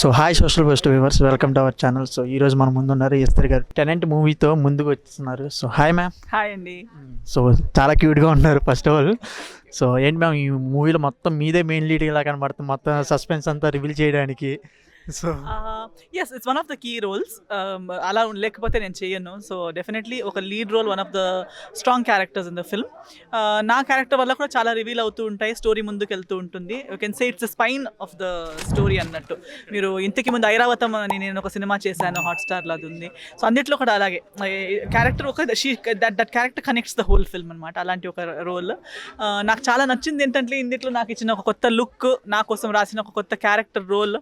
So hi social post viewers, welcome to our channel. So ఈరోజు మన ముందు ఉన్నారు ఎస్తర్ గారు. టెనెంట్ మూవీతో ముందుకు వస్తున్నారు. So hi ma'am. హాయ్ అండి. సో చాలా క్యూట్గా ఉన్నారు ఫస్ట్ ఆఫ్ ఆల్. సో ఏంటి మ్యామ్, ఈ మూవీలో మొత్తం మీదే మెయిన్ లీడ్ ఇలా కనబడుతుంది, మొత్తం సస్పెన్స్ అంతా రివీల్ చేయడానికి. So yes, it's one of the key roles. అలా లేకపోతే నేను చేయను. సో డెఫినెట్లీ ఒక lead role, one of the strong characters in the film. నా క్యారెక్టర్ వల్ల కూడా చాలా రివీల్ అవుతూ ఉంటాయి, స్టోరీ ముందుకు వెళ్తూ ఉంటుంది. You can say it's the spine of the story అన్నట్టు. మీరు ఇంతకు ముందు ఐరావతం అని నేను ఒక సినిమా చేశాను, హాట్స్టార్లో అది ఉంది. సో అన్నిట్లో కూడా అలాగే క్యారెక్టర్ ఒక that character connects the whole film అనమాట. అలాంటి ఒక రోల్ నాకు చాలా నచ్చింది. ఏంటంటే ఇందులో నాకు ఇచ్చిన ఒక కొత్త లుక్, నా కోసం రాసిన ఒక కొత్త క్యారెక్టర్ రోల్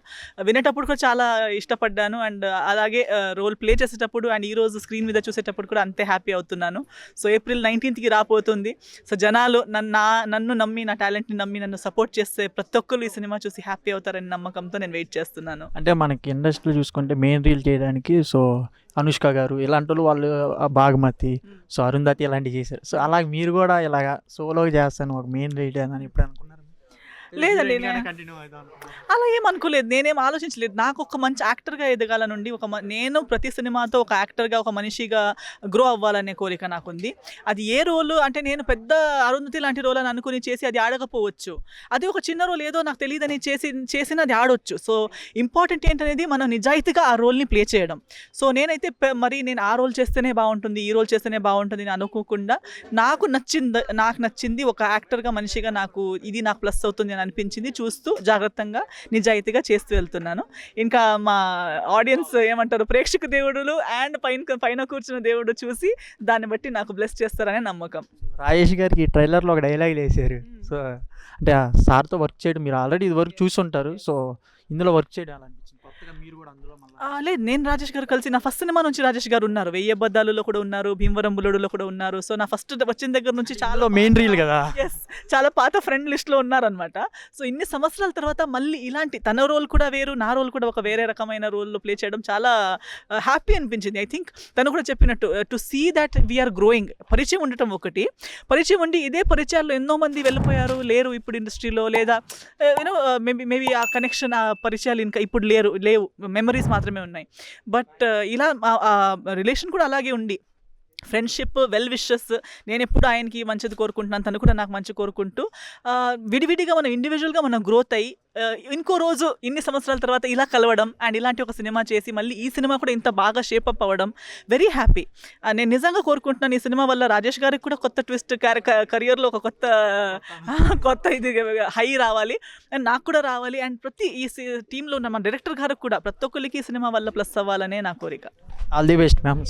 వినేటప్పుడు కూడా చాలా ఇష్టపడ్డాను. అండ్ అలాగే రోల్ ప్లే చేసేటప్పుడు అండ్ ఈరోజు స్క్రీన్ మీద చూసేటప్పుడు కూడా అంతే హ్యాపీ అవుతున్నాను. సో April 19th రాబోతుంది. సో జనాలు నన్ను నమ్మి, నా టాలెంట్ని నమ్మి నన్ను సపోర్ట్ చేస్తే ప్రతి ఒక్కరు ఈ సినిమా చూసి హ్యాపీ అవుతారని నమ్మకంతో నేను వెయిట్ చేస్తున్నాను. అంటే మనకి ఇండస్ట్రీలో చూసుకుంటే మెయిన్ రీల్ చేయడానికి సో అనుష్క గారు ఇలాంటి వాళ్ళు, బాగుమతి, సో అరుంధతి ఇలాంటివి చేశారు. సో అలాగే మీరు కూడా ఇలాగా సోలోగా చేస్తాను ఒక మెయిన్ రీల్ అని ఇప్పుడు అనుకున్నారు? లేదండి, అలా ఏం అనుకోలేదు, నేనేం ఆలోచించలేదు. నాకు ఒక మంచి యాక్టర్గా ఎదగాలనుండి, నేను ప్రతి సినిమాతో ఒక యాక్టర్గా, ఒక మనిషిగా గ్రో అవ్వాలనే కోరిక నాకుంది. అది ఏ రోలు అంటే, నేను పెద్ద అరుంధతి లాంటి రోల్ అని అనుకుని చేసి అది ఆడకపోవచ్చు. అది ఒక చిన్న రోల్ ఏదో నాకు తెలియదని చేసిన అది ఆడవచ్చు. సో ఇంపార్టెంట్ ఏంటనేది మనం నిజాయితీగా ఆ రోల్ని ప్లే చేయడం. సో నేనైతే మరి నేను ఆ రోల్ చేస్తేనే బాగుంటుంది, ఈ రోల్ చేస్తేనే బాగుంటుంది అని అనుకోకుండా నాకు నచ్చింది ఒక యాక్టర్గా, మనిషిగా ఇది నాకు ప్లస్ అవుతుంది అనిపించింది. చూస్తూ జాగ్రత్తగా నిజాయితీగా చేస్తూ వెళ్తున్నాను. ఇంకా మా ఆడియన్స్ ఏమంటారు, ప్రేక్షక దేవుడులు అండ్ పైన కూర్చున్న దేవుడు చూసి దాన్ని బట్టి నాకు బ్లెస్ చేస్తారనే నమ్మకం. రాజేష్ గారికి ట్రైలర్లో ఒక డైలాగ్ వేసారు. సో అంటే సార్తో వర్క్ చేయడం, మీరు ఆల్రెడీ ఇది వరకు చూసుంటారు. సో ఇందులో వర్క్ చేయడం ఎలా అనిపించింది? కొత్తగా మీరు కూడా అందులో లేదు, నేను రాజేష్ గారు కలిసి నా ఫస్ట్ సినిమా నుంచి రాజేష్ గారు ఉన్నారు. 1000 అబద్ధాలలో కూడా ఉన్నారు, భీమవరం బుల్లుడులో కూడా ఉన్నారు. సో నా ఫస్ట్ వచ్చిన దగ్గర నుంచి చాలా మెయిన్ రీల్ కదా, చాలా పాత ఫ్రెండ్ లిస్ట్లో ఉన్నారనమాట. సో ఇన్ని సంవత్సరాల తర్వాత మళ్ళీ ఇలాంటి తన రోల్ కూడా వేరు, నా రోల్ కూడా ఒక వేరే రకమైన రోల్లో ప్లే చేయడం చాలా హ్యాపీ అనిపించింది. ఐ థింక్ తను కూడా చెప్పినట్టు to see that we are growing. పరిచయం ఉండటం ఒకటి, పరిచయం ఉండి ఇదే పరిచయాల్లో ఎన్నో మంది వెళ్ళిపోయారు, లేరు ఇప్పుడు ఇండస్ట్రీలో, లేదా యూనో మేబీ ఆ కనెక్షన్, ఆ పరిచయాలు ఇంకా ఇప్పుడు లేవు, మెమరీస్ మాత్రమే ఉన్నాయి. బట్ ఇలా రిలేషన్ కూడా అలాగే ఉండి, ఫ్రెండ్షిప్, వెల్ విషెస్, నేను ఎప్పుడు ఆయనకి మంచిది కోరుకుంటున్నాను, తను కూడా నాకు మంచి కోరుకుంటూ విడివిడిగా మనం ఇండివిజువల్గా మనం గ్రోత్ అయ్యి ఇంకో రోజు ఇన్ని సంవత్సరాల తర్వాత ఇలా కలవడం అండ్ ఇలాంటి ఒక సినిమా చేసి మళ్ళీ ఈ సినిమా కూడా ఇంత బాగా షేపప్ అవ్వడం వెరీ హ్యాపీ. నేను నిజంగా కోరుకుంటున్నాను ఈ సినిమా వల్ల రాజేష్ గారికి కూడా కొత్త ట్విస్ట్, కెరియర్లో ఒక కొత్త ఇది హై రావాలి అండ్ నాకు కూడా రావాలి. అండ్ ప్రతి ఈ టీంలో ఉన్న మన డైరెక్టర్ గారికి కూడా ప్రతి ఒక్కరికి ఈ సినిమా వల్ల ప్లస్ అవ్వాలనే నా కోరిక. All the best ma'am.